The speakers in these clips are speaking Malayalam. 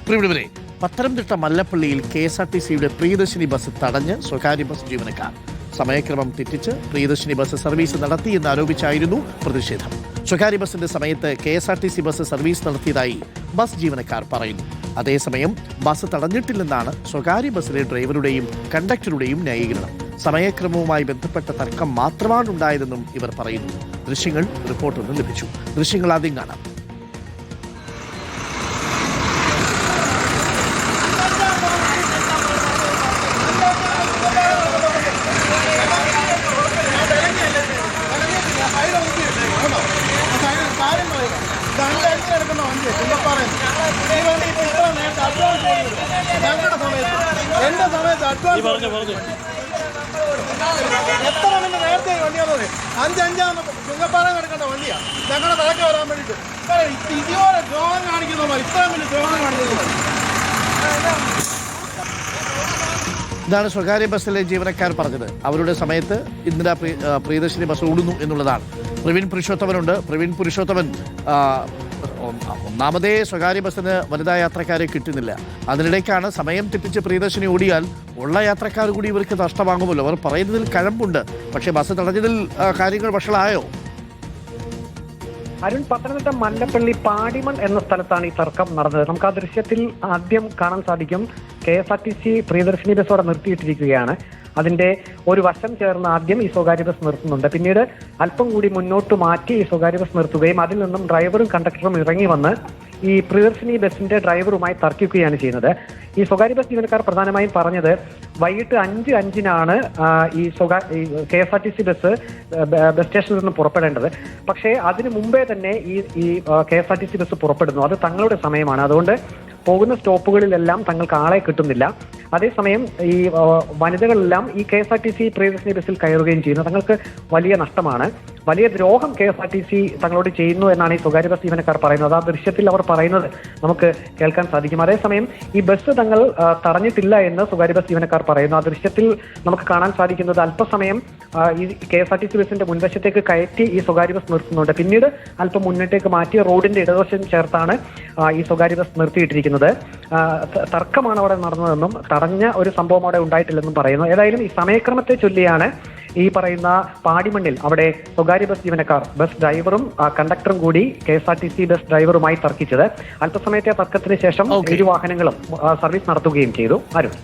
പ്രിയപ്പെട്ടവരെ, പത്തനംതിട്ട മല്ലപ്പള്ളിയിൽ KSRTCയുടെ പ്രിയദർശിനി ബസ് തടഞ്ഞ് സ്വകാര്യ ബസ് ജീവനക്കാർ. സമയക്രമം തെറ്റിച്ച് പ്രിയദർശിനി ബസ് സർവീസ് നടത്തിയെന്ന് ആരോപിച്ചായിരുന്നു പ്രതിഷേധം. സ്വകാര്യ ബസിന്റെ സമയത്ത് KSRTC ബസ് സർവീസ് നടത്തിയതായി ബസ് ജീവനക്കാർ പറയുന്നു. അതേസമയം ബസ് തടഞ്ഞിട്ടില്ലെന്നാണ് സ്വകാര്യ ബസ്സിലെ ഡ്രൈവറുടെയും കണ്ടക്ടറുടെയും ന്യായീകരണം. സമയക്രമവുമായി ബന്ധപ്പെട്ട തർക്കം മാത്രമാണ് ഉണ്ടായതെന്നും ഇവർ പറയുന്നു. ദൃശ്യങ്ങൾ റിപ്പോർട്ടറിന് ലഭിച്ചു. ദൃശ്യങ്ങൾ ആദ്യം കാണാം. എന്റെ സമയത്ത് അഡ്വാൻസ് എത്ര മിനിറ്റ് നേരത്തെ വണ്ടിയാണത്? 5:05 ചുങ്കപ്പാറ കിടക്കേണ്ട വണ്ടിയാ ഞങ്ങളുടെ തലക്ക് വരാൻ വേണ്ടിയിട്ട്. ഇതുപോലെ ദ്രോഹം കാണിക്കുന്നോ? ഇത്ര മിനിറ്റ് ദ്രോഹം കാണിക്കുന്നു. ഇതാണ് സ്വകാര്യ ബസ്സിലെ ജീവനക്കാർ പറഞ്ഞത്. അവരുടെ സമയത്ത് ഇന്ദിരാ പ്രിയദർശിനി ബസ് ഓടുന്നു എന്നുള്ളതാണ്. പ്രവീൺ പുരുഷോത്തമനുണ്ട്. പ്രവീൺ പുരുഷോത്തമൻ, ഒന്നാമതേ സ്വകാര്യ ബസ്സിന് വനിതാ യാത്രക്കാരെ കിട്ടുന്നില്ല. അതിനിടയ്ക്കാണ് സമയം തെറ്റിച്ച് പ്രിയദർശിനി ഓടിയാൽ ഉള്ള യാത്രക്കാർ കൂടി ഇവർക്ക് നഷ്ടമാകുമല്ലോ. അവർ പറയുന്നതിൽ കഴമ്പുണ്ട്. പക്ഷേ ബസ് തടഞ്ഞതിൽ കാര്യങ്ങൾ വഷളായോ? അരുൺ, പത്തനംതിട്ട മല്ലപ്പള്ളി പാടിമൺ എന്ന സ്ഥലത്താണ് ഈ തർക്കം നടന്നത്. നമുക്ക് ആ ദൃശ്യത്തിൽ ആദ്യം കാണാൻ സാധിക്കും. KSRTC പ്രിയദർശിനി ബസ് അവിടെ നിർത്തിയിട്ടിരിക്കുകയാണ്. അതിന്റെ ഒരു വശം ചേർന്ന് ആദ്യം ഈ സ്വകാര്യ ബസ് നിർത്തുന്നുണ്ട്. പിന്നീട് അല്പം കൂടി മുന്നോട്ട് മാറ്റി ഈ സ്വകാര്യ ബസ് നിർത്തുകയും അതിൽ നിന്നും ഡ്രൈവറും കണ്ടക്ടറും ഇറങ്ങി വന്ന് ഈ പ്രിയദർശിനി ബസിന്റെ ഡ്രൈവറുമായി തർക്കിക്കുകയാണ് ചെയ്യുന്നത്. ഈ സ്വകാര്യ ബസ് ജീവനക്കാർ പ്രധാനമായും പറഞ്ഞത് വൈകിട്ട് 5:05 ഈ KSRTC ബസ് സ്റ്റേഷനിൽ നിന്ന് പുറപ്പെടേണ്ടത്. പക്ഷേ അതിനു മുമ്പേ തന്നെ ഈ KSRTC ബസ് പുറപ്പെടുന്നു. അത് തങ്ങളുടെ സമയമാണ്. അതുകൊണ്ട് പോകുന്ന സ്റ്റോപ്പുകളിലെല്ലാം തങ്ങൾക്ക് ആളെ കിട്ടുന്നില്ല. അതേസമയം ഈ വനിതകളെല്ലാം ഈ KSRTC പ്രിയദർശിനി ബസ്സിൽ കയറുകയും ചെയ്യുന്നു. തങ്ങൾക്ക് വലിയ നഷ്ടമാണ്. വലിയ ദ്രോഹം KSRTC തങ്ങളോട് ചെയ്യുന്നു എന്നാണ് ഈ സ്വകാര്യ ബസ് ജീവനക്കാർ പറയുന്നത്. ആ ദൃശ്യത്തിൽ അവർ പറയുന്നത് നമുക്ക് കേൾക്കാൻ സാധിക്കും. അതേസമയം ഈ ബസ് തങ്ങൾ തടഞ്ഞിട്ടില്ല എന്ന് സ്വകാര്യ ബസ് ജീവനക്കാർ പറയുന്നു. ആ ദൃശ്യത്തിൽ നമുക്ക് കാണാൻ സാധിക്കുന്നത് അല്പസമയം ഈ KSRTC ബസിന്റെ മുൻവശത്തേക്ക് കയറ്റി ഈ സ്വകാര്യ ബസ് നിർത്തുന്നുണ്ട്. പിന്നീട് അല്പം മുന്നിട്ടേക്ക് മാറ്റി റോഡിന്റെ ഇടതുവശം ചേർത്താണ് ഈ സ്വകാര്യ ബസ് നിർത്തിയിട്ടിരിക്കുന്നത്. തർക്കമാണ് അവിടെ നടന്നതെന്നും തടഞ്ഞ ഒരു സംഭവം അവിടെ ഉണ്ടായിട്ടില്ലെന്നും പറയുന്നു. ഏതായാലും ഈ സമയക്രമത്തെ ചൊല്ലിയാണ് ഈ പറയുന്ന പാടിമണ്ണിൽ അവിടെ സ്വകാര്യ ബസ് ജീവനക്കാർ, ബസ് ഡ്രൈവറും കണ്ടക്ടറും കൂടി KSRTC ബസ് ഡ്രൈവറുമായി തർക്കിച്ചത്. അല്പസമയത്തെ തർക്കത്തിന് ശേഷം ഇരു വാഹനങ്ങളും സർവീസ് നടത്തുകയും ചെയ്തു. Arun,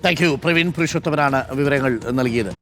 thank you. പ്രവീൺ പുരുഷോത്തമനാണ് വിവരങ്ങൾ നൽകിയത്.